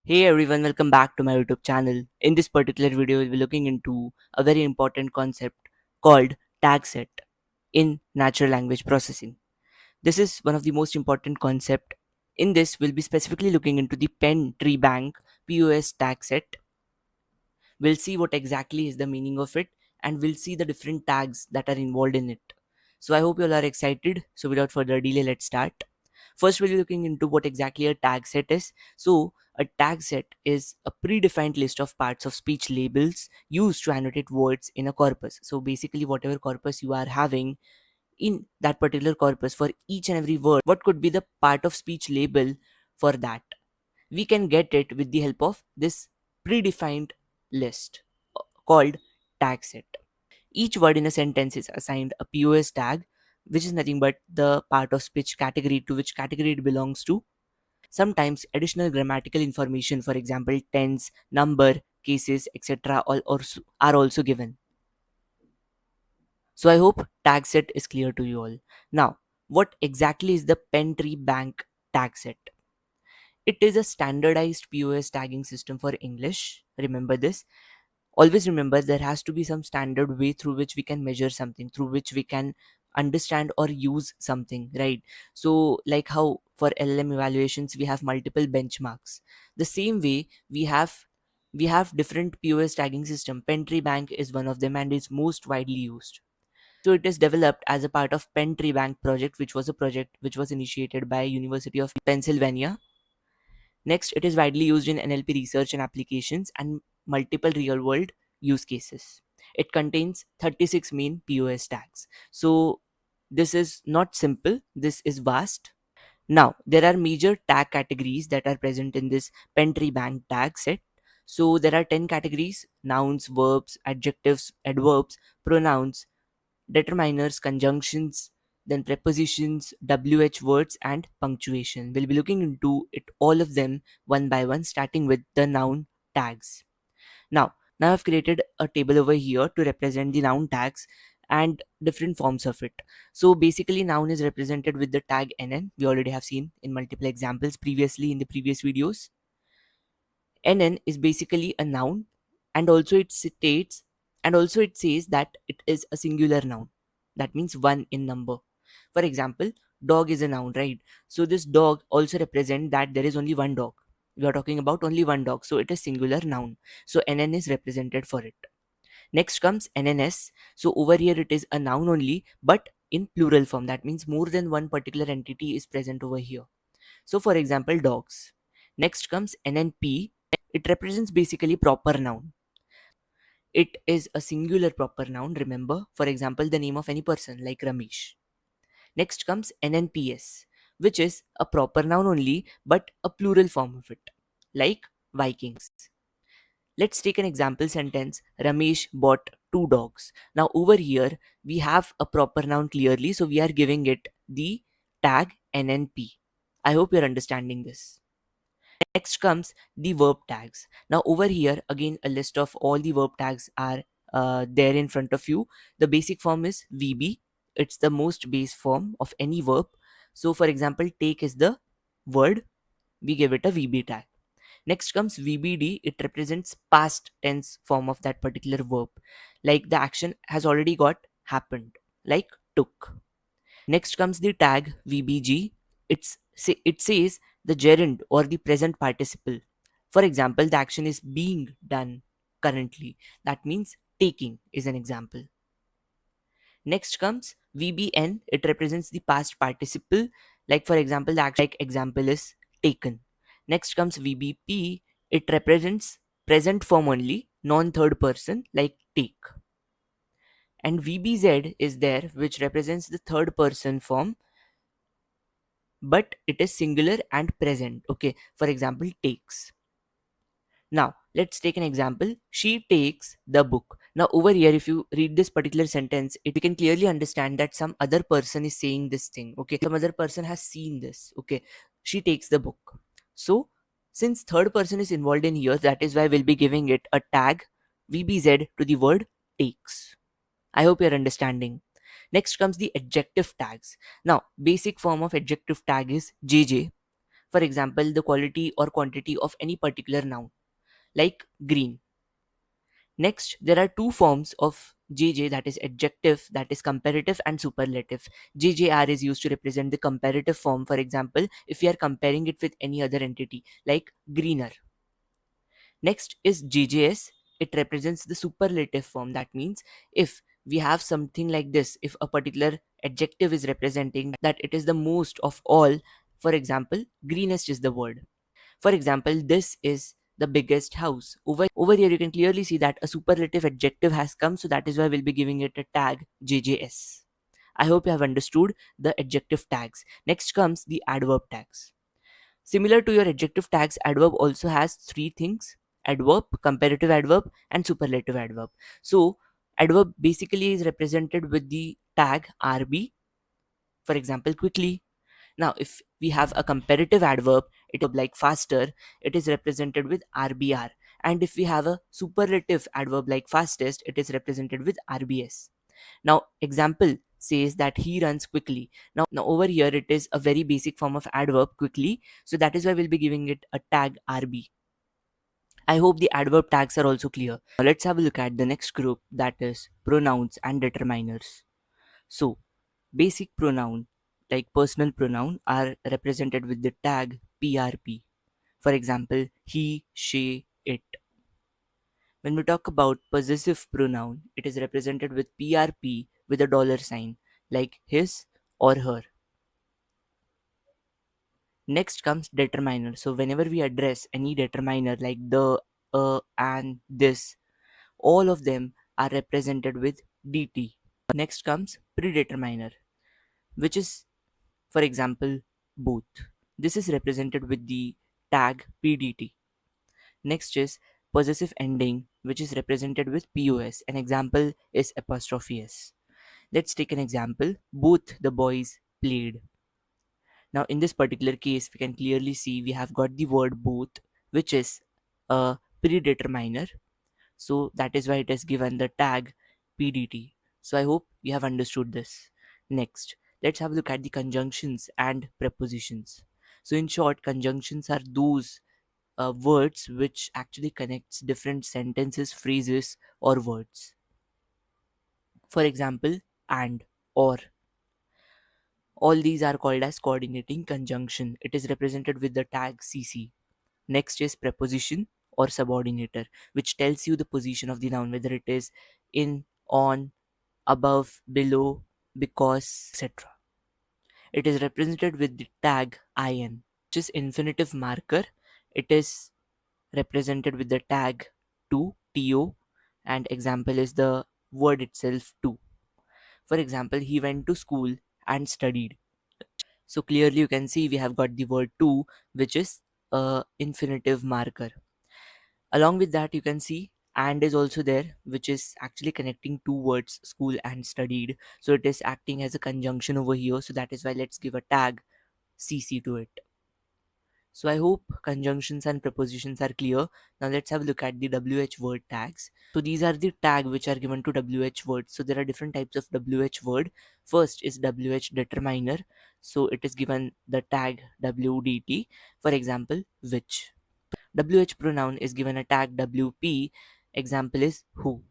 Hey everyone, welcome back to my YouTube channel. In this particular video, we'll be looking into a very important concept called tagset in natural language processing. This is one of the most important concept. In this, we'll be specifically looking into the Penn Treebank POS tagset. We'll see what exactly is the meaning of it and we'll see the different tags that are involved in it. So I hope you all are excited. So without further delay, let's start. First, we'll be looking into what exactly a tag set is. So, a tag set is a predefined list of parts of speech labels used to annotate words in a corpus. So, basically, whatever corpus you are having in that particular corpus for each and every word, what could be the part of speech label for that? We can get it with the help of this predefined list called tag set. Each word in a sentence is assigned a POS tag, which is nothing but the part of speech category to which category it belongs to. Sometimes additional grammatical information, for example, tense, number, cases, etc., are also given. So I hope tag set is clear to you all. Now, what exactly is the Penn Treebank tag set? It is a standardized POS tagging system for English. Remember this. Always remember there has to be some standard way through which we can measure something, through which we can understand or use something, right? So like how for LLM evaluations we have multiple benchmarks, the same way we have different POS tagging system. Pentry Bank is one of them and is most widely used. So it is developed as a part of Pentry Bank project, which was a project which was initiated by University of Pennsylvania. Next, it is widely used in NLP research and applications and multiple real world use cases. It contains 36 main POS tags. So, this is not simple, this is vast. Now, there are major tag categories that are present in this Pentry Bank tag set. So, there are 10 categories: nouns, verbs, adjectives, adverbs, pronouns, determiners, conjunctions, then prepositions, WH words, and punctuation. We'll be looking into it all of them one by one, starting with the noun tags. Now I've created a table over here to represent the noun tags and different forms of it. So basically, noun is represented with the tag NN. We already have seen in multiple examples previously in the previous videos. NN is basically a noun, and also it says that it is a singular noun. That means one in number. For example, dog is a noun, right? So this dog also represents that there is only one dog. We are talking about only one dog, so it is singular noun. So NN is represented for it. Next comes NNS. So over here it is a noun only, but in plural form. That means more than one particular entity is present over here. So for example, dogs. Next comes NNP. It represents basically proper noun. It is a singular proper noun, remember, for example, the name of any person like Ramesh. Next comes NNPS, which is a proper noun only but a plural form of it, like Vikings. Let's take an example sentence: Ramesh bought two dogs. Now, over here, we have a proper noun clearly, so we are giving it the tag NNP. I hope you're understanding this. Next comes the verb tags. Now over here again a list of all the verb tags are there in front of you. The basic form is VB. It's the most base form of any verb. So for example, take is the word. We give it a VB tag. Next comes VBD. It represents past tense form of that particular verb. Like the action has already got happened. Like took. Next comes the tag VBG. It says the gerund or the present participle. For example, the action is being done currently. That means taking is an example. Next comes VBN. It represents the past participle. Like for example, the action like example is taken. Next comes VBP. It represents present form only, non-third person like take. And VBZ is there, which represents the third person form, but it is singular and present. Okay, for example, takes. Now let's take an example: she takes the book. Now over here, if you read this particular sentence, we can clearly understand that some other person is saying this thing. Okay, some other person has seen this. Okay, she takes the book. So since third person is involved in here, that is why we'll be giving it a tag VBZ to the word takes. I hope you're understanding. Next comes the adjective tags. Now, basic form of adjective tag is JJ. For example, the quality or quantity of any particular noun, like green. Next, there are two forms of JJ, that is adjective, that is comparative and superlative. JJR is used to represent the comparative form. For example, if we are comparing it with any other entity, like greener. Next is JJS. It represents the superlative form. That means if we have something like this, if a particular adjective is representing that it is the most of all, for example, greenest is the word. For example, this is the biggest house. Over here, you can clearly see that a superlative adjective has come, so that is why we'll be giving it a tag JJS. I hope you have understood the adjective tags. Next comes the adverb tags. Similar to your adjective tags, adverb also has three things: adverb, comparative adverb, and superlative adverb. So, adverb basically is represented with the tag RB, for example, quickly. Now, if we have a comparative adverb, it like faster, it is represented with RBR. And if we have a superlative adverb like fastest, it is represented with RBS. Now, example says that he runs quickly. Now over here it is a very basic form of adverb quickly, so that is why we'll be giving it a tag RB. I hope the adverb tags are also clear. Now let's have a look at the next group, that is pronouns and determiners. So, basic pronoun like personal pronoun are represented with the tag PRP. For example, he, she, it. When we talk about possessive pronoun, it is represented with PRP with a dollar sign, like his or her. Next comes determiner. So whenever we address any determiner like the, and this, all of them are represented with DT. Next comes predeterminer, which is, for example, both. This is represented with the tag PDT. Next is possessive ending, which is represented with POS. An example is apostrophe S. Let's take an example. Both the boys played. Now, in this particular case, we can clearly see we have got the word both, which is a predeterminer. So that is why it is given the tag PDT. So I hope you have understood this. Next, let's have a look at the conjunctions and prepositions. So in short, conjunctions are those words which actually connects different sentences, phrases, or words. For example, and, or. All these are called as coordinating conjunction. It is represented with the tag CC. Next is preposition or subordinator, which tells you the position of the noun, whether it is in, on, above, below, because, etc. It is represented with the tag IN, which is infinitive marker. It is represented with the tag to, and example is the word itself to. For example, he went to school and studied. So clearly you can see we have got the word to, which is a infinitive marker. Along with that, you can see and is also there, which is actually connecting two words, school and studied. So it is acting as a conjunction over here. So that is why let's give a tag CC to it. So I hope conjunctions and prepositions are clear. Now let's have a look at the WH word tags. So these are the tag which are given to WH words. So there are different types of WH word. First is WH determiner. So it is given the tag WDT. For example, which. WH pronoun is given a tag WP. Example is who.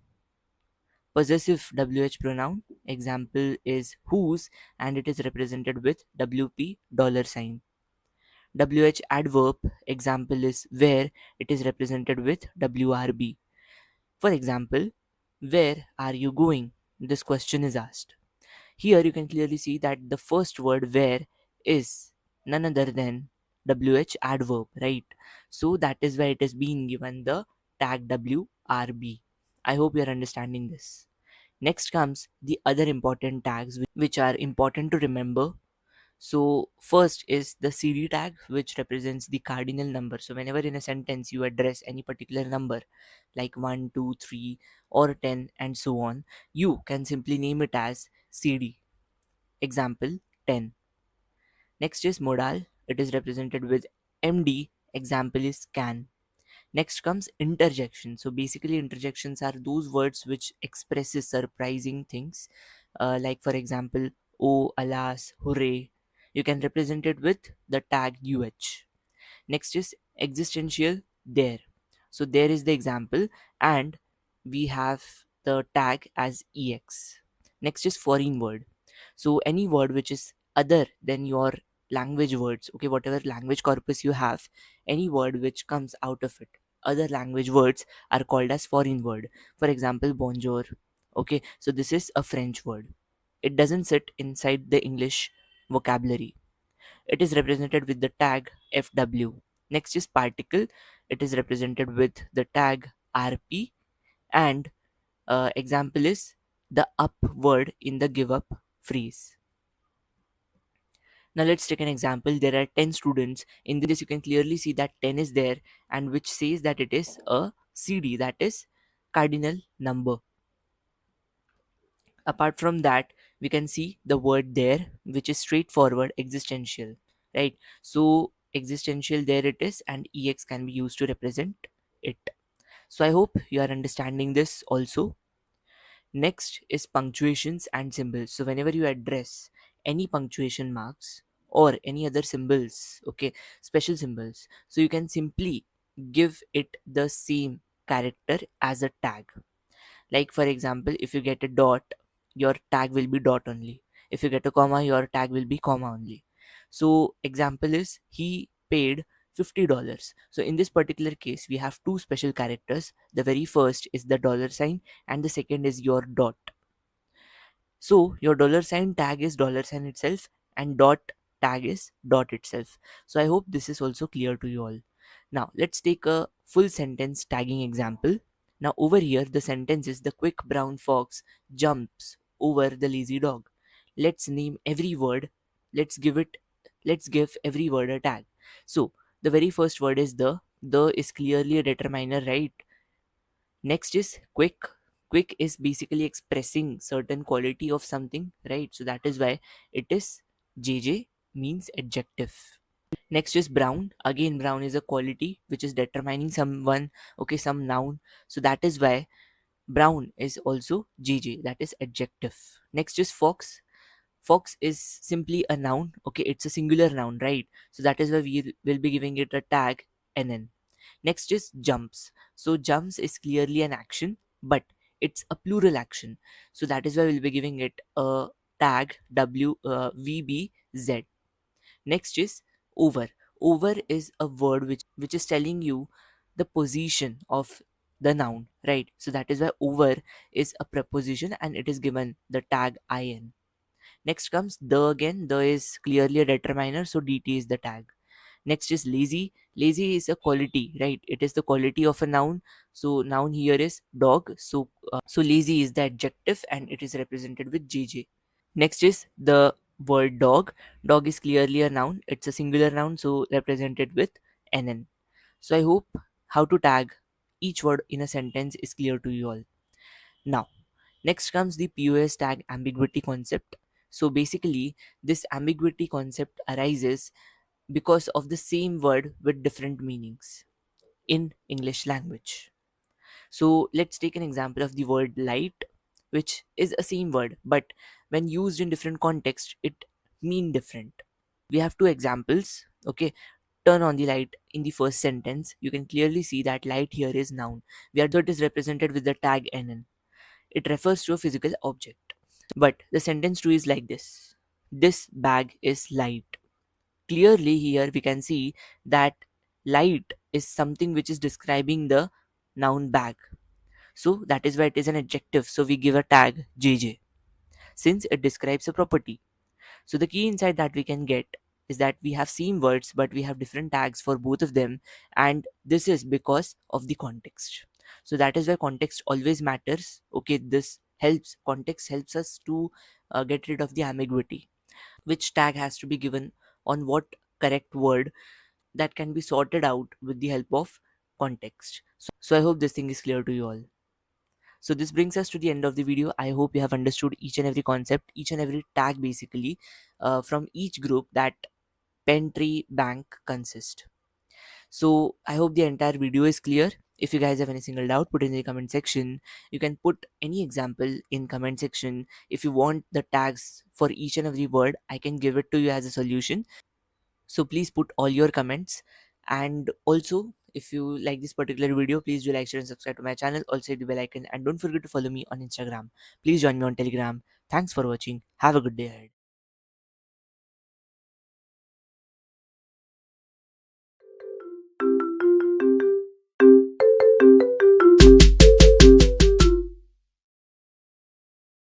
Possessive WH pronoun. Example is whose, and it is represented with WP dollar sign. WH adverb example is where, it is represented with WRB. For example, where are you going? This question is asked. Here you can clearly see that the first word where is none other than WH adverb, right? So that is why it is being given the tag WRB. I hope you are understanding this. Next comes the other important tags which are important to remember. So first is the CD tag, which represents the cardinal number. So whenever in a sentence you address any particular number like 1, 2, 3 or 10 and so on, you can simply name it as CD. Example 10. Next is modal. It is represented with MD. Example is can. Next comes interjection. So basically interjections are those words which expresses surprising things. Like for example, oh, alas, hooray. You can represent it with the tag UH. Next is existential there. So there is the example, and we have the tag as ex. Next is foreign word. So any word which is other than your language words, okay, whatever language corpus you have, any word which comes out of it, other language words are called as foreign word. For example, bonjour. Okay, so this is a French word. It doesn't sit inside the English vocabulary. It is represented with the tag FW. Next is particle. It is represented with the tag RP. And example is the up word in the give up phrase. Now let's take an example. There are 10 students. In this, you can clearly see that 10 is there, and which says that it is a CD, that is cardinal number. Apart from that, we can see the word there, which is straightforward existential, right? So existential, there it is, and ex can be used to represent it. So I hope you are understanding this also. Next is punctuations and symbols. So whenever you address any punctuation marks or any other symbols, okay, special symbols, so you can simply give it the same character as a tag. Like for example, if you get a dot, your tag will be dot only. If you get a comma, your tag will be comma only. So example is he paid $50. So in this particular case, we have two special characters. The very first is the dollar sign, and the second is your dot. So your dollar sign tag is dollar sign itself, and dot tag is dot itself. So I hope this is also clear to you all. Now let's take a full sentence tagging example. Now over here the sentence is the quick brown fox jumps over the lazy dog. Let's name every word. Let's give it let's give every word a tag. So the very first word is the. The is clearly a determiner, right? Next is quick. Quick is basically expressing certain quality of something, right? So that is why it is JJ, means adjective. Next is brown. Again, brown is a quality which is determining someone, okay, some noun. So that is why brown is also JJ, that is adjective. Next is fox. Fox is simply a noun, okay, it's a singular noun, right? So that is why we will be giving it a tag NN. Next is jumps. So jumps is clearly an action, but it's a plural action. So that is why we'll be giving it a tag VBZ. Next is over. Over is a word which is telling you the position of the noun, right? So that is why over is a preposition and it is given the tag IN. Next comes the again. The is clearly a determiner, so DT is the tag. Next is lazy. Lazy is a quality, right? It is the quality of a noun. So noun here is dog. So lazy is the adjective and it is represented with JJ. Next is the word dog. Dog is clearly a noun. It's a singular noun, so represented with NN. So I hope how to tag each word in a sentence is clear to you all. Now, next comes the POS tag ambiguity concept. So basically, this ambiguity concept arises because of the same word with different meanings in English language. So let's take an example of the word light, which is a same word, but when used in different context, it mean different. We have two examples. Okay, turn on the light in the first sentence. You can clearly see that light here is noun, where the is represented with the tag NN. It refers to a physical object. But the sentence 2 is like this. This bag is light. Clearly here we can see that light is something which is describing the noun bag. So that is why it is an adjective. So we give a tag JJ since it describes a property. So the key insight that we can get is that we have same words but we have different tags for both of them, and this is because of the context. So that is why context always matters. Okay, this helps context helps us to get rid of the ambiguity. Which tag has to be given on what correct word, that can be sorted out with the help of context. So I hope this thing is clear to you all. So this brings us to the end of the video. I hope you have understood each and every concept, each and every tag basically from each group that Penn Treebank consists. So I hope the entire video is clear. If you guys have any single doubt, put it in the comment section. You can put any example in comment section. If you want the tags for each and every word, I can give it to you as a solution. So please put all your comments, And also, if you like this particular video, please do like, share, and subscribe to my channel. Also hit the bell icon and don't forget to follow me on Instagram. Please join me on Telegram. Thanks for watching. Have a good day ahead.